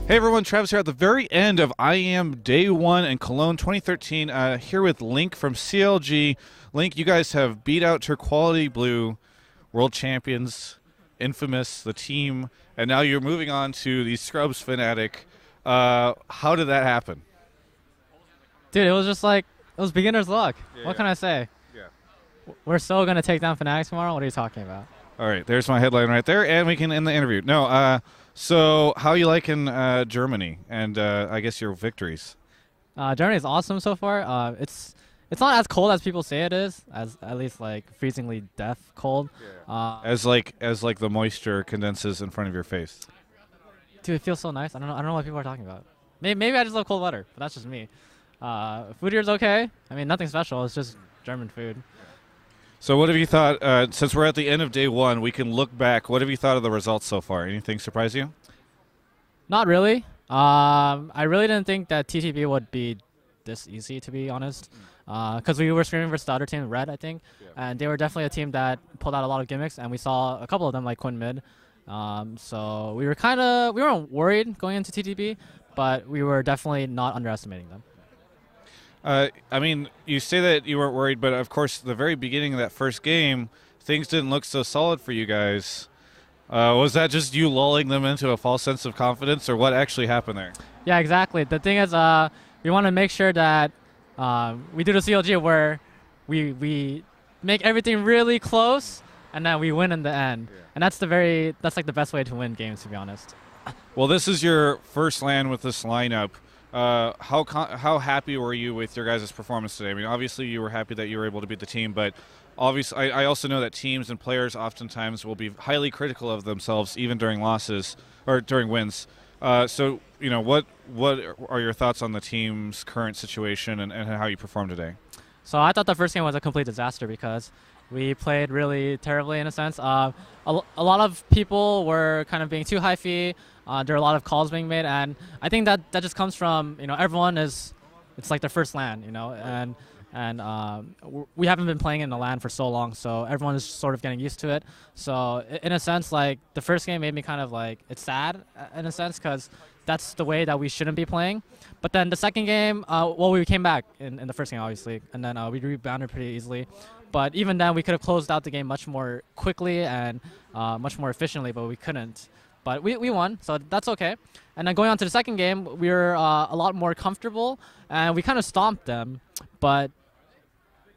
Hey everyone, Travis here at the very end of IAM Day 1 in Cologne 2013, here with Link from CLG. Link, you guys have beat out Turquality Blue, world champions, infamous, the team, and now you're moving on to the Scrubs Fnatic. How did that happen? Dude, it was just like, it was beginner's luck. Yeah, What can I say? Yeah. We're still going to take down Fnatic tomorrow? What are you talking about? All right, there's my headline right there, and we can end the interview. No, so how you liking Germany and I guess your victories? Germany is awesome so far. It's not as cold as people say it is, as at least like freezingly death cold. Yeah. As like the moisture condenses in front of your face. Dude, it feels so nice. I don't know what people are talking about. Maybe I just love cold weather, but that's just me. Food here is okay. I mean, nothing special. It's just German food. So what have you thought, since we're at the end of day 1, we can look back. What have you thought of the results so far? Anything surprise you? Not really. I really didn't think that TTB would be this easy, to be honest. Because we were screaming versus the other team, Red, I think. Yeah. And they were definitely a team that pulled out a lot of gimmicks, and we saw a couple of them like Quinn mid. So we weren't worried going into TTB, but we were definitely not underestimating them. I mean, you say that you weren't worried, but of course, the very beginning of that first game, things didn't look so solid for you guys. Was that just you lulling them into a false sense of confidence, or what actually happened there? Yeah, exactly. The thing is, we want to make sure that we do the CLG where we make everything really close, and then we win in the end. Yeah. And that's like the best way to win games, to be honest. Well, this is your first LAN with this lineup. How happy were you with your guys' performance today? I mean, obviously you were happy that you were able to beat the team, but obviously I also know that teams and players oftentimes will be highly critical of themselves, even during losses or during wins. So, you know, what are your thoughts on the team's current situation and how you performed today? So I thought the first game was a complete disaster because we played really terribly in a sense. A lot of people were kind of being too high fee. There are a lot of calls being made, and I think that just comes from, you know, it's like their first LAN, you know, and we haven't been playing in the LAN for so long, so everyone is sort of getting used to it. So in a sense, like, the first game made me kind of like, it's sad in a sense because that's the way that we shouldn't be playing. But then the second game, well, we came back in the first game, obviously, and then we rebounded pretty easily. But even then, we could have closed out the game much more quickly and much more efficiently, but we couldn't. But we won, so that's okay. And then going on to the second game, we were a lot more comfortable, and we kind of stomped them. But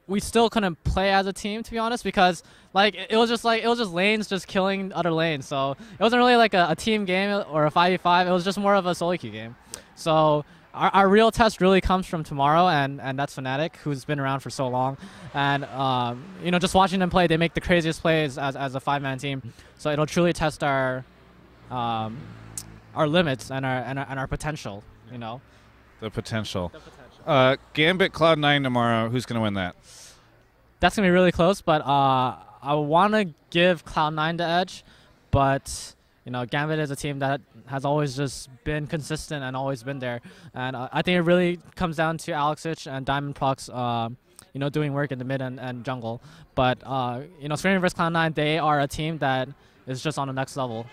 we still couldn't play as a team, to be honest, because like it was just lanes just killing other lanes. So it wasn't really like a team game or a 5v5. It was just more of a solo queue game. Yeah. So our real test really comes from tomorrow, and that's Fnatic, who's been around for so long. And you know, just watching them play, they make the craziest plays as a 5-man team. So it'll truly test our limits and our potential. You know, the potential. Gambit Cloud9 tomorrow. Who's going to win that? That's going to be really close, but I want to give Cloud9 the edge. But, you know, Gambit is a team that has always just been consistent and always been there. And I think it really comes down to Alexich and Diamond Prox, you know, doing work in the mid and jungle. But, you know, Screaming vs. Cloud9, they are a team that is just on the next level.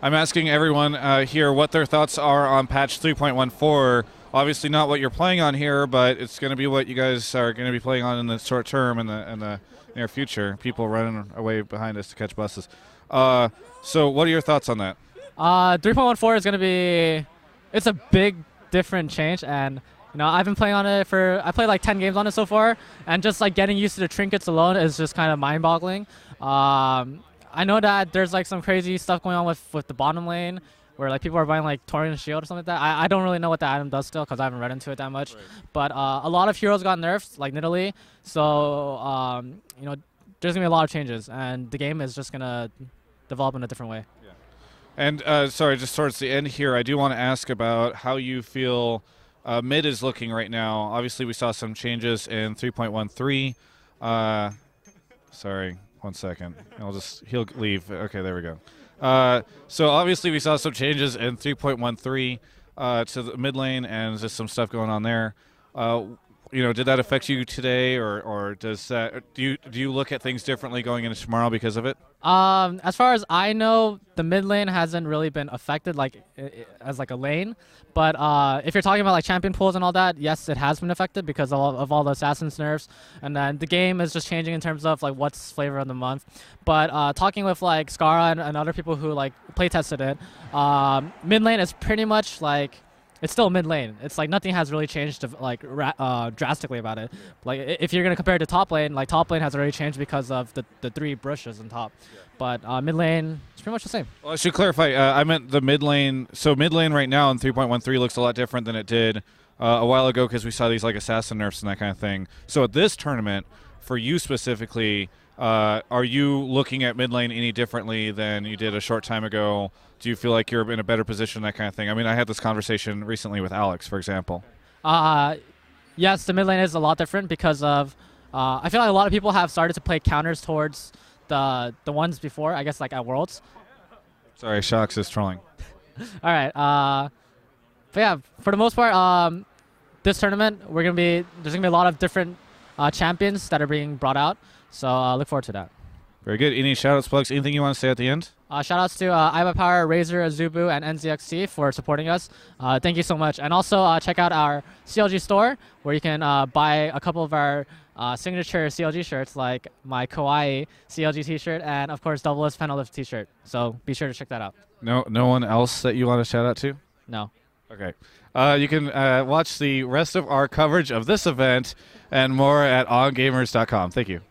I'm asking everyone here what their thoughts are on patch 3.14. Obviously not what you're playing on here, but it's going to be what you guys are going to be playing on in the short term and the near future. People running away behind us to catch buses. So what are your thoughts on that? 3.14 is going to be, it's a big different change, and you know, I've been playing on it I played like 10 games on it so far, and just like getting used to the trinkets alone is just kind of mind-boggling. I know that there's like some crazy stuff going on with the bottom lane, where like people are buying like Torian Shield or something like that. I don't really know what that item does still because I haven't read into it that much. Right. But a lot of heroes got nerfed, like Nidalee. So you know, there's gonna be a lot of changes, and the game is just gonna develop in a different way. Yeah. And sorry, just towards the end here, I do want to ask about how you feel mid is looking right now. Obviously, we saw some changes in 3.13. Sorry, 1 second. He'll leave. Okay, there we go. So obviously we saw some changes in 3.13 to the mid lane, and just some stuff going on there. You did that affect you today, or does that do you look at things differently going into tomorrow because of it? As far as I know, the mid lane hasn't really been affected as like a lane. But if you're talking about like champion pools and all that, yes, it has been affected because of all the assassins nerfs, and then the game is just changing in terms of like what's flavor of the month. But talking with like Skara and other people who like play tested it, mid lane is pretty much like. It's still mid lane. It's like nothing has really changed drastically about it. Like if you're gonna compare it to top lane, like top lane has already changed because of the 3 brushes on top. But mid lane is pretty much the same. Well, I should clarify. I meant the mid lane. So mid lane right now in 3.13 looks a lot different than it did a while ago because we saw these like assassin nerfs and that kind of thing. So at this tournament, for you specifically, are you looking at mid lane any differently than you did a short time ago? Do you feel like you're in a better position, that kind of thing? I mean, I had this conversation recently with Alex, for example. Yes, the mid lane is a lot different because of I feel like a lot of people have started to play counters towards the ones before, I guess like at Worlds. Sorry, Shox is trolling. All right. But yeah, for the most part, this tournament there's gonna be a lot of different champions that are being brought out. So look forward to that. Very good. Any shout-outs, plugs, anything you want to say at the end? Shout-outs to Iba Power, Razor, Azubu, and NZXT for supporting us. Thank you so much. And also check out our CLG store where you can buy a couple of our signature CLG shirts like my Kawaii CLG t-shirt and, of course, Double S Penalift t-shirt. So be sure to check that out. No one else that you want to shout out to? No. Okay. You can watch the rest of our coverage of this event and more at ongamers.com. Thank you.